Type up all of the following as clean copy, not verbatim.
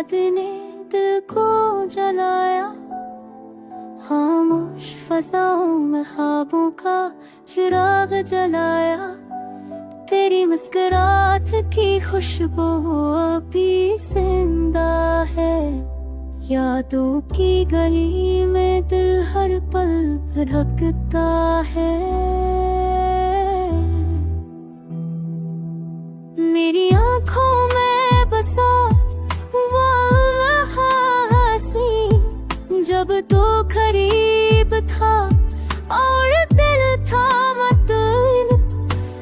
याद ने दिल को जलाया। खामोश फजाओं में ख्वाबों का चिराग जलाया। तेरी मुस्कुराहट की खुशबू अभी जिंदा है। यादों की गली में दिल हर पल भटकता है। मेरी आँखों में बसा वो हंसी जब तो करीब था और दिल था मतून।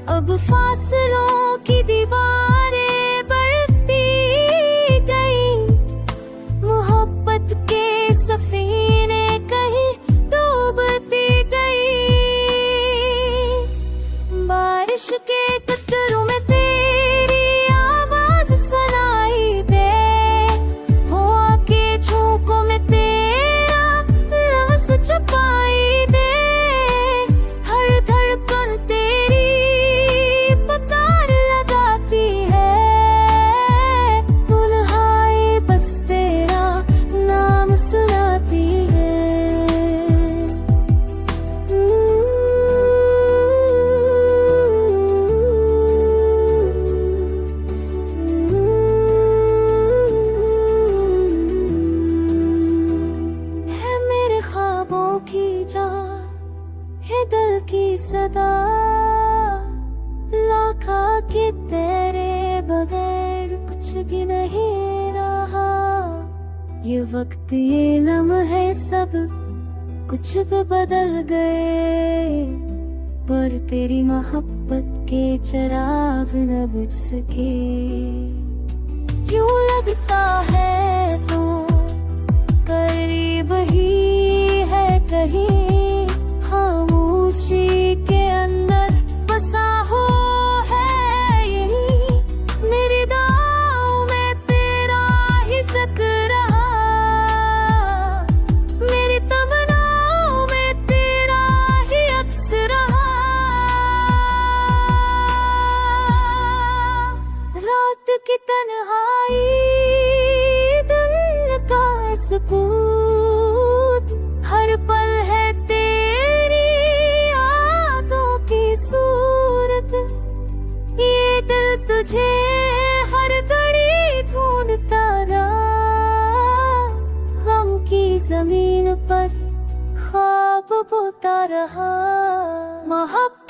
अब फासलों की दीवारें बढ़ती गई। मोहब्बत के सफीने कहीं डूबती गई। बारिश के कतरों में तेरी आवाज सुनाई दे। हवा के झोंकों में तेरा लफ्ज छुपाई दे। हर धड़कन तेरी पुकार लगाती है। दुल्हाई बस तेरा नाम सुनाती है। है मेरे ख्वाबों की जान, है दिल की सदा। लाखा के तेरे बगैर कुछ भी नहीं रहा। ये वक्त ये लम्हे सब कुछ भी बदल गए। पर तेरी मोहब्बत के चिराग न बुझ सके। यूं लगता है तो करीब ही है कहीं। खामोशी के अंदर बसा हो है यही। मेरी दाओं में तेरा ही सक रहा। मेरी तमन्नाओं में तेरा ही अक्स रहा। रात की तन्हाई दिन का सुकून। हर पल है तेरी यादों की सूरत। ये दिल तुझे हर घड़ी ढूंढता रहा। गम की जमीन पर ख्वाब बोता रहा। मोहब्बत